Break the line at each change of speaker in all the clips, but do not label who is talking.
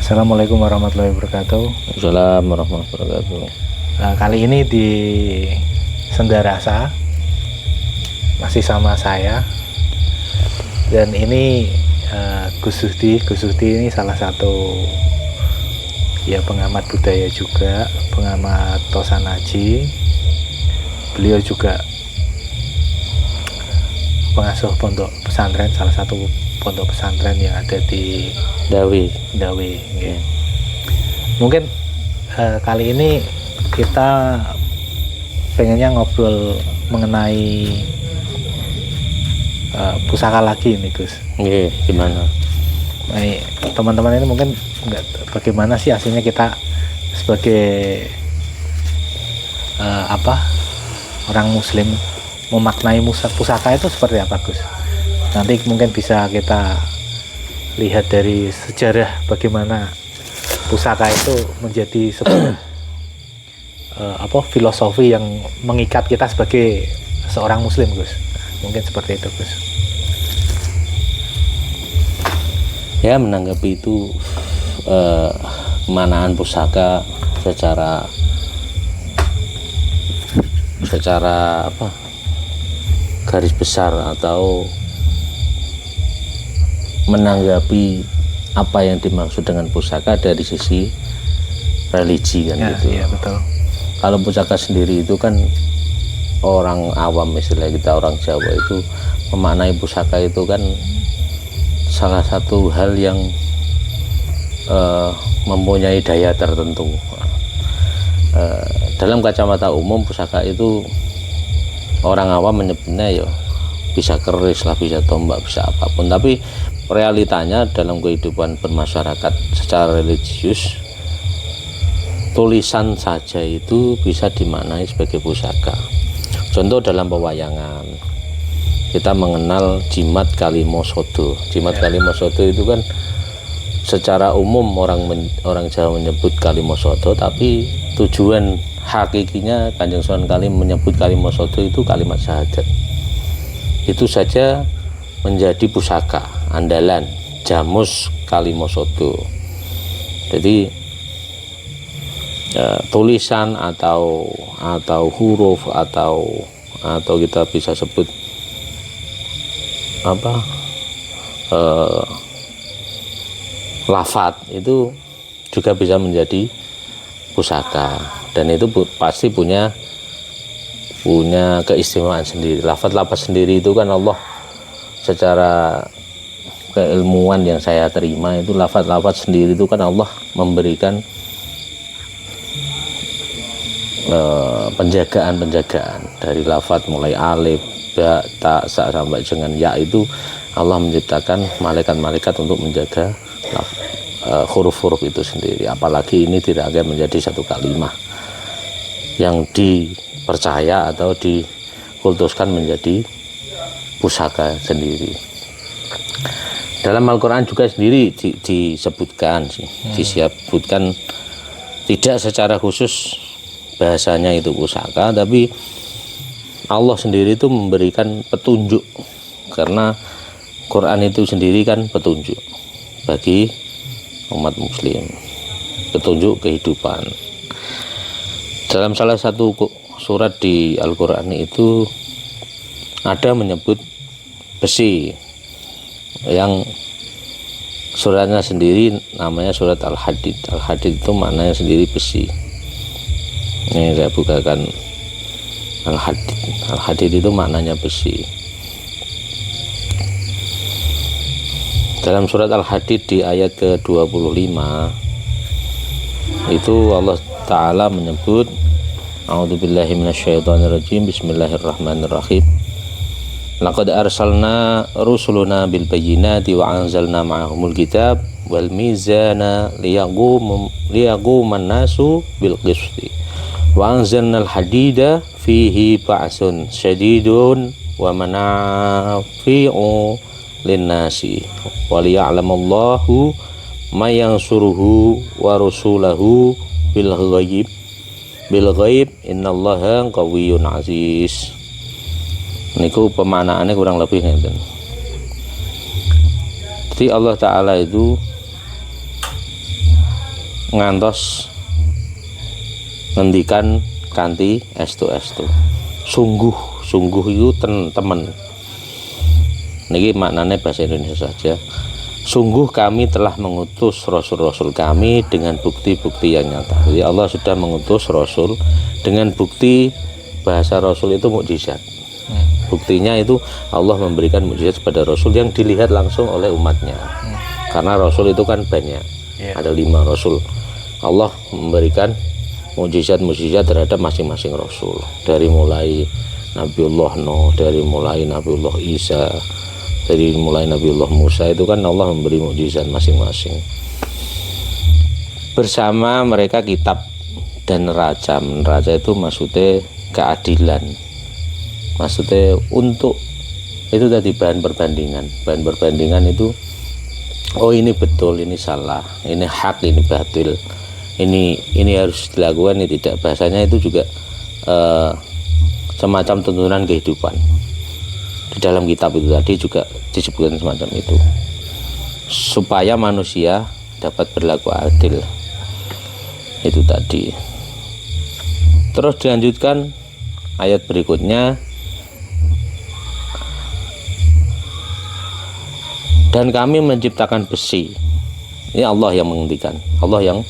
Assalamualaikum warahmatullahi wabarakatuh.
Assalamualaikum warahmatullahi wabarakatuh.
Kali ini di Sendarasa masih sama saya, dan ini Gus Suhdi ini salah satu ya pengamat budaya juga, pengamat Tosanaji. Beliau juga pengasuh pondok pesantren, salah satu pondok pesantren yang ada di
Dawi.
Okay. Mungkin kali ini kita pengennya ngobrol mengenai pusaka lagi nih Gus.
Gimana?
Nah, teman-teman ini mungkin bagaimana sih aslinya kita sebagai orang Muslim memaknai pusaka itu seperti apa Gus? Nanti mungkin bisa kita lihat dari sejarah bagaimana pusaka itu menjadi sebuah filosofi yang mengikat kita sebagai seorang Muslim, Gus. Mungkin seperti itu, Gus.
Ya, menanggapi itu kemanaan pusaka secara garis besar, atau menanggapi apa yang dimaksud dengan pusaka dari sisi religi kan, gitu.
Ya, betul.
Kalau pusaka sendiri itu kan orang awam, istilah kita orang Jawa itu memaknai pusaka itu kan salah satu hal yang mempunyai daya tertentu. Dalam kacamata umum pusaka itu orang awam menyebutnya ya bisa keris lah, bisa tombak, bisa apapun, tapi realitanya dalam kehidupan bermasyarakat secara religius, tulisan saja itu bisa dimaknai sebagai pusaka. Contoh dalam pewayangan, kita mengenal jimat kalimosodo. Jimat kalimosodo itu kan secara umum orang Jawa menyebut kalimosodo, tapi tujuan hakikinya Kanjeng Sunan Kali menyebut kalimosodo itu kalimat syahadat. Itu saja menjadi pusaka andalan, jamus kalimosodo. Jadi tulisan atau huruf atau kita bisa sebut lafaz itu juga bisa menjadi pusaka, dan itu pasti punya keistimewaan sendiri. Lafaz sendiri itu kan Allah, secara keilmuan yang saya terima itu lafaz sendiri itu kan Allah memberikan penjagaan dari lafaz mulai alif, ba, ta, sa sampai dengan ya, itu Allah menciptakan malaikat-malaikat untuk menjaga huruf-huruf itu sendiri. Apalagi ini tidak akan menjadi satu kalimat yang dipercaya atau dikultuskan menjadi pusaka sendiri. Dalam Al-Quran juga sendiri disebutkan tidak secara khusus bahasanya itu pusaka, tapi Allah sendiri itu memberikan petunjuk, karena Quran itu sendiri kan petunjuk bagi umat muslim, petunjuk kehidupan. Dalam salah satu surat di Al-Quran itu ada menyebut besi, yang suratnya sendiri namanya surat Al-Hadid. Al-Hadid itu maknanya sendiri besi. Ini saya bukakan Al-Hadid. Al-Hadid itu maknanya besi. Dalam surat Al-Hadid di ayat ke-25 itu Allah Ta'ala menyebut, A'udzubillahi minasyaitonirrajim, Bismillahirrahmanirrahim. Laqad arsalna rusuluna bil bayyinati wa anzalna ma'ahumul kitab wal mizana liyaquman nasu bil qisti wa anzalna al hadida fihi ba'sun syadidun wa manafi'u linnasi wa liya'lamallahu may yansuruhu wa rasulahu bil ghaib innallaha qawiyyun aziz. Niku pemaknaannya kurang lebih ngeten. Jadi Allah Ta'ala itu ngantos ngendikan kanthi estu sungguh itu temen niki maknanya bahasa Indonesia saja. Sungguh kami telah mengutus rasul-rasul kami dengan bukti-bukti yang nyata. Jadi Allah sudah mengutus rasul dengan bukti. Bahasa rasul itu mukjizat. Buktinya itu Allah memberikan mukjizat kepada rasul yang dilihat langsung oleh umatnya. Karena rasul itu kan banyak. Ada 5 rasul. Allah memberikan mukjizat-mukjizat terhadap masing-masing rasul. Dari mulai Nabiullah Nuh, dari mulai Nabiullah Isa, dari mulai Nabiullah Musa, itu kan Allah memberi mukjizat masing-masing. Bersama mereka kitab dan neraca. Neraca itu maksudnya keadilan. Maksudnya untuk itu tadi bahan perbandingan. Bahan perbandingan itu oh ini betul, ini salah, ini hak, ini batil. Ini harus dilakukan, ini tidak. Bahasanya itu juga semacam tuntunan kehidupan. Di dalam kitab itu tadi juga disebutkan semacam itu, supaya manusia dapat berlaku adil. Itu tadi. Terus dilanjutkan ayat berikutnya, dan kami menciptakan besi. Ini Allah yang menghentikan, Allah yang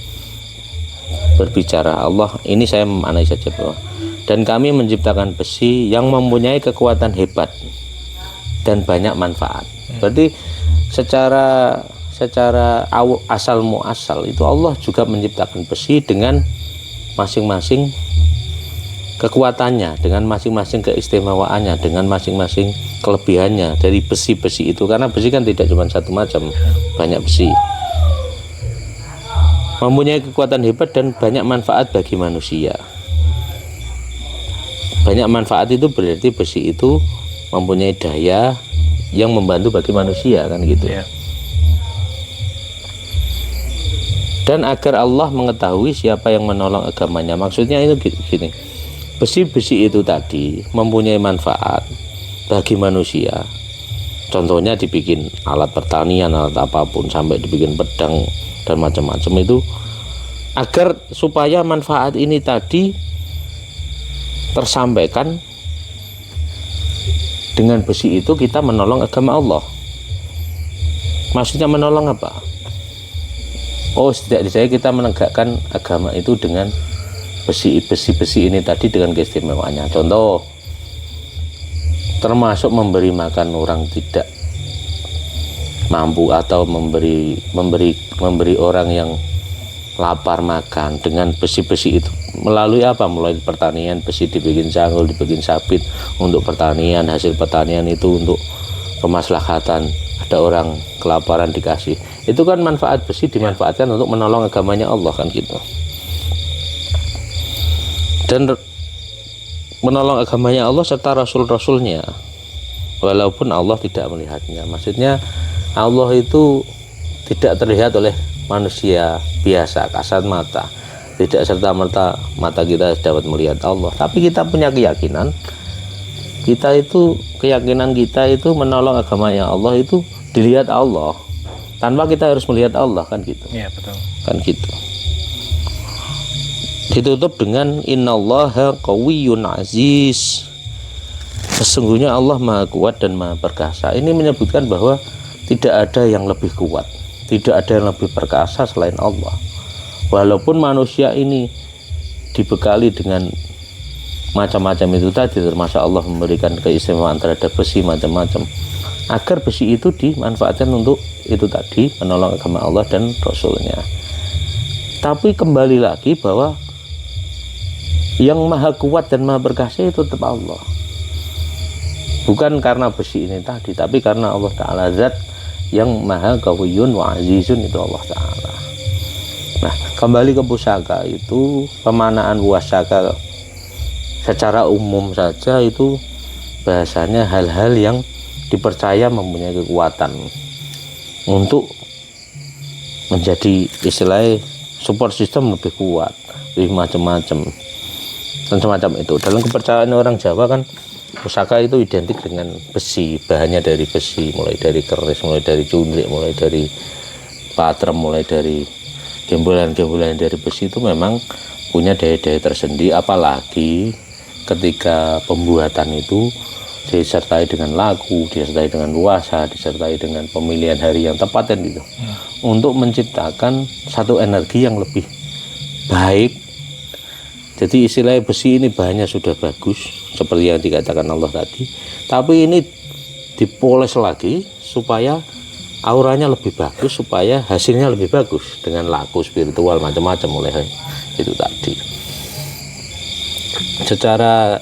berbicara. Allah ini saya memaknai saja bahwa dan kami menciptakan besi yang mempunyai kekuatan hebat dan banyak manfaat. Berarti secara asal muasal itu Allah juga menciptakan besi dengan masing-masing kekuatannya, dengan masing-masing keistimewaannya, dengan masing-masing kelebihannya dari besi-besi itu. Karena besi kan tidak cuma satu macam, banyak besi. Mempunyai kekuatan hebat dan banyak manfaat bagi manusia. Banyak manfaat itu berarti besi itu mempunyai daya yang membantu bagi manusia, kan gitu. Dan agar Allah mengetahui siapa yang menolong agamanya. Maksudnya itu gini, besi-besi itu tadi mempunyai manfaat bagi manusia. Contohnya dibikin alat pertanian, alat apapun, sampai dibikin pedang dan macam-macam itu, agar supaya manfaat ini tadi tersampaikan. Dengan besi itu kita menolong agama Allah. Maksudnya menolong apa? Oh, setidaknya kita menegakkan agama itu dengan besi ini tadi dengan keistimewaannya. Contoh, termasuk memberi makan orang tidak mampu atau memberi orang yang lapar makan dengan besi-besi itu. Melalui apa? Melalui pertanian, besi dibikin sanggul, dibikin sabit untuk pertanian, hasil pertanian itu untuk kemaslahatan. Ada orang kelaparan dikasih. Itu kan manfaat besi dimanfaatkan untuk menolong agamanya Allah, kan gitu. Dan menolong agamanya Allah serta rasul-rasulnya, walaupun Allah tidak melihatnya. Maksudnya Allah itu tidak terlihat oleh manusia biasa kasat mata, tidak serta-merta mata kita dapat melihat Allah, tapi kita punya keyakinan keyakinan kita itu menolong agamanya Allah itu dilihat Allah tanpa kita harus melihat Allah, kan gitu.
Iya, betul.
Kan gitu. Ditutup dengan innallaha qawiyyun aziz. Sesungguhnya Allah Maha Kuat dan Maha Perkasa. Ini menyebutkan bahwa tidak ada yang lebih kuat, tidak ada yang lebih perkasa selain Allah. Walaupun manusia ini dibekali dengan macam-macam itu tadi, termasuk Allah memberikan keistimewaan terhadap besi macam-macam, agar besi itu dimanfaatkan untuk itu tadi, menolong agama Allah dan Rasulnya. Tapi kembali lagi bahwa yang Maha Kuat dan Maha Perkasa itu tetap Allah. Bukan karena besi ini tadi, tapi karena Allah Ta'ala zat yang Maha Qawiyyun wa Azizun, itu Allah Ta'ala. Nah, kembali ke pusaka itu, pemanaan pusaka secara umum saja itu bahasanya hal-hal yang dipercaya mempunyai kekuatan untuk menjadi istilahnya support system lebih kuat, lebih macam-macam dan semacam itu. Dalam kepercayaan orang Jawa kan pusaka itu identik dengan besi, bahannya dari besi, mulai dari keris, mulai dari cundrik, mulai dari patrem, mulai dari gembolan-gembolan dari besi itu memang punya daya-daya tersendiri, apalagi ketika pembuatan itu disertai dengan lagu, disertai dengan puasa, disertai dengan pemilihan hari yang tepat kan gitu. Untuk menciptakan satu energi yang lebih baik. Jadi istilahnya besi ini bahannya sudah bagus seperti yang dikatakan Allah tadi, tapi ini dipoles lagi supaya auranya lebih bagus, supaya hasilnya lebih bagus dengan laku spiritual macam-macam mulai itu tadi. Secara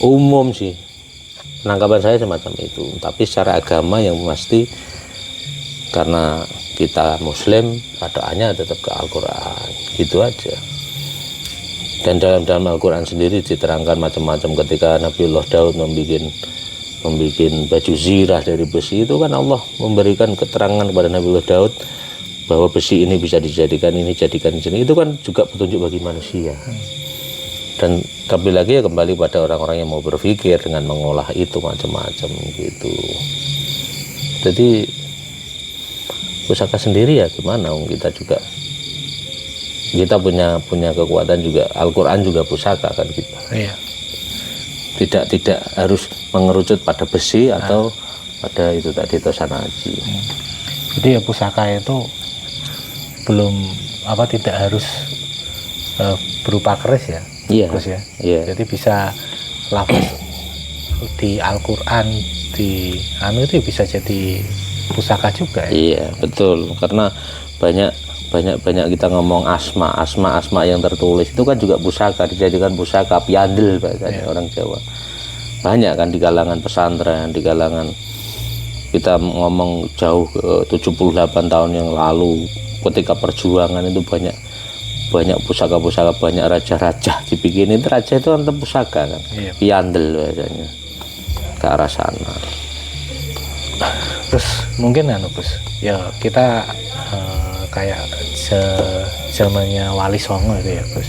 umum sih penangkapan saya semacam itu, tapi secara agama yang pasti karena kita Muslim patokannya tetap ke Al-Quran gitu aja. Dan dalam Al-Quran sendiri diterangkan macam-macam. Ketika Nabiullah Daud membuat baju zirah dari besi, itu kan Allah memberikan keterangan kepada Nabiullah Daud bahwa besi ini bisa dijadikan ini, jadikan di sini. Itu kan juga petunjuk bagi manusia. Dan terlebih lagi ya kembali pada orang-orang yang mau berpikir dengan mengolah itu macam-macam gitu. Jadi pusaka sendiri ya gimana, kita punya kekuatan juga. Al-Quran juga pusaka kan kita.
Iya.
Tidak harus mengerucut pada besi atau pada itu tadi tosanaji.
Jadi ya pusaka itu tidak harus berupa keris ya.
Iya.
Terus ya.
Iya.
Jadi bisa lafaz di Al-Quran itu bisa jadi pusaka juga ya.
Iya, betul. Karena banyak kita ngomong asma yang tertulis itu kan juga pusaka, dijadikan pusaka piandel bahasanya orang Jawa. Banyak kan di kalangan pesantren, di kalangan kita ngomong jauh 78 tahun yang lalu ketika perjuangan itu banyak pusaka-pusaka, banyak raja-raja dibikin. Itu raja itu kan pusaka kan. Iya. Piandel bahasanya ke arah sana.
Terus mungkin Gus, ya kita kayak zamannya Wali Songo itu ya Gus.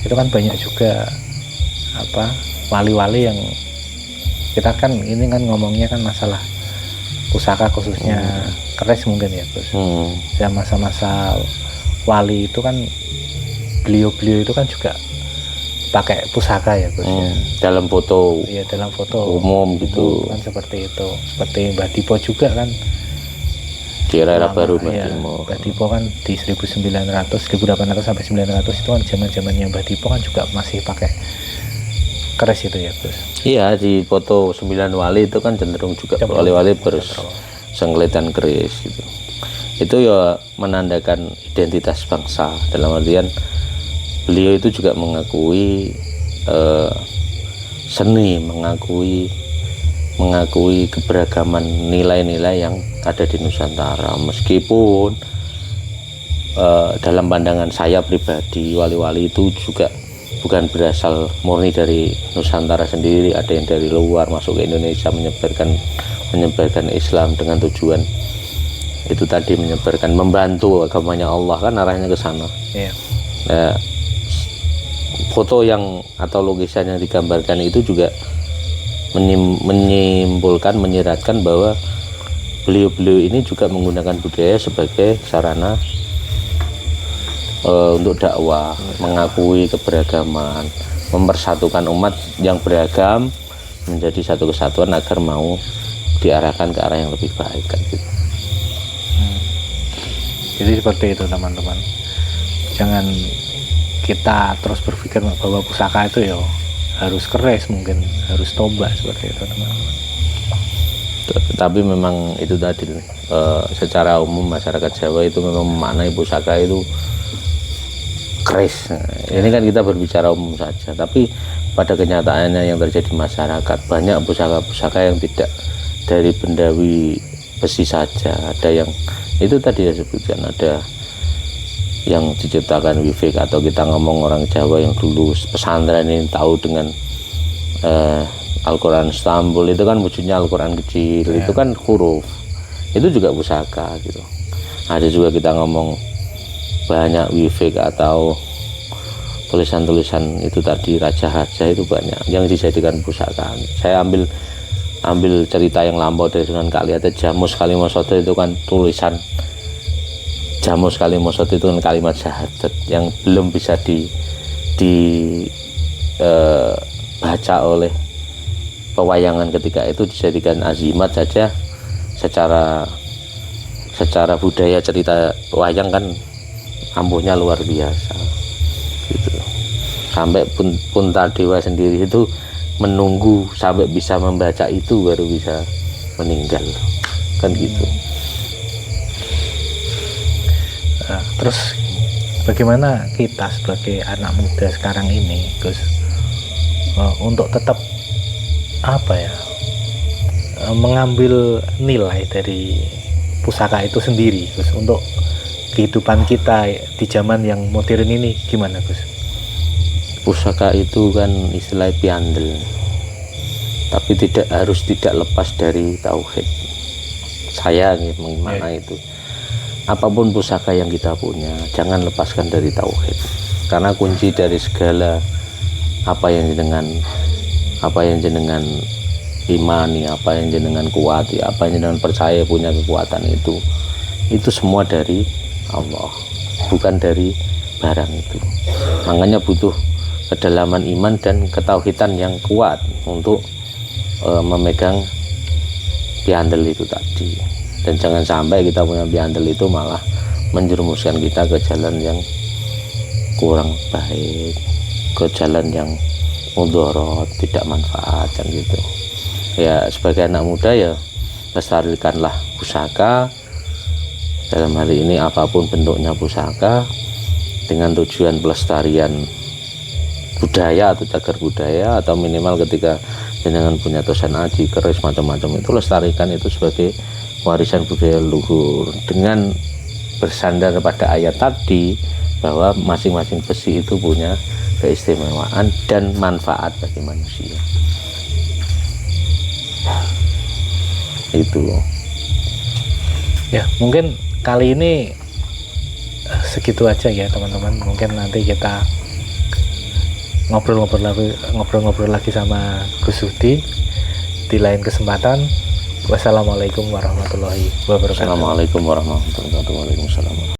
Itu kan banyak juga wali-wali yang kita kan ini kan ngomongnya kan masalah pusaka khususnya keris mungkin ya Gus. Ya masa-masa wali itu kan beliau itu kan juga pakai pusaka ya Gus.
Dalam foto.
Iya, dalam foto
umum gitu.
Kan seperti itu. Seperti Mbah Dipo juga kan.
Di era baru
Mbah Dipo kan di 1800 sampai 900 itu kan zaman-zamannya Mbah Dipo kan juga masih pakai keris itu ya Gus.
Iya, di foto 9 wali itu kan cenderung juga wali-wali bersengkelitan keris gitu. Itu ya menandakan identitas bangsa, dalam artian beliau itu juga mengakui seni, mengakui keberagaman nilai-nilai yang ada di Nusantara. Meskipun dalam pandangan saya pribadi, wali-wali itu juga bukan berasal murni dari Nusantara sendiri, ada yang dari luar masuk ke Indonesia menyebarkan Islam dengan tujuan itu tadi, membantu agamanya Allah, kan arahnya ke sana.
Iya.
Nah, foto yang atau lukisan yang digambarkan itu juga menyiratkan bahwa beliau ini juga menggunakan budaya sebagai sarana untuk dakwah, mengakui keberagaman, mempersatukan umat yang beragam menjadi satu kesatuan agar mau diarahkan ke arah yang lebih baik kan gitu.
Jadi seperti itu teman-teman. Jangan kita terus berpikir bahwa pusaka itu ya harus keris, mungkin harus tombak seperti itu teman-teman.
Tapi memang itu tadi secara umum masyarakat Jawa itu memang memaknai pusaka itu keris. Ini kan kita berbicara umum saja, tapi pada kenyataannya yang terjadi di masyarakat banyak pusaka-pusaka yang tidak dari bendawi besi saja. Ada yang itu tadi ya sebutkan, ada yang diciptakan Wifik, atau kita ngomong orang Jawa yang dulu pesantren ini tahu dengan Al-Quran Istanbul, itu kan wujudnya Al-Quran kecil, itu kan huruf, itu juga pusaka gitu. Ada juga kita ngomong banyak Wifik atau tulisan-tulisan itu tadi raja-raja, itu banyak yang dijadikan pusaka. Saya ambil cerita yang lampau dari Sunan Kalijaga, Jamus Kalimosodo itu kan tulisan Jamus Kalimosot itu kan kalimat syahadat yang belum bisa baca oleh pewayangan ketika itu, dijadikan azimat saja. Secara budaya cerita wayang kan ampuhnya luar biasa gitu. Sampai Puntadewa sendiri itu menunggu sampai bisa membaca itu baru bisa meninggal kan gitu.
Terus bagaimana kita sebagai anak muda sekarang ini, Gus, untuk tetap mengambil nilai dari pusaka itu sendiri, Gus, untuk kehidupan kita di zaman yang modern ini gimana, Gus?
Pusaka itu kan istilah piandel, tapi tidak lepas dari tauhid. Saya mengenai itu. Apapun pusaka yang kita punya, jangan lepaskan dari tauhid. Karena kunci dari segala apa yang jenengan imani, apa yang jenengan kuati, apa yang jenengan percaya punya kekuatan itu semua dari Allah, bukan dari barang itu. Makanya butuh kedalaman iman dan ketauhidan yang kuat untuk memegang piandel itu tadi. Dan jangan sampai kita punya piandel itu malah menjerumuskan kita ke jalan yang kurang baik, ke jalan yang mudorot, tidak manfaat kan gitu. Ya sebagai anak muda ya lestarikanlah pusaka, dalam hari ini apapun bentuknya pusaka, dengan tujuan pelestarian budaya atau cagar budaya, atau minimal ketika jenengan punya tosan aji, keris, macam-macam, itu lestarikan itu sebagai warisan budaya leluhur, dengan bersandar pada ayat tadi bahwa masing-masing besi itu punya keistimewaan dan manfaat bagi manusia. Itu
ya, mungkin kali ini segitu aja ya teman-teman. Mungkin nanti kita ngobrol-ngobrol lagi sama Gus Sudi di lain kesempatan. Wassalamualaikum warahmatullahi wabarakatuh.
Assalamualaikum warahmatullahi wabarakatuh.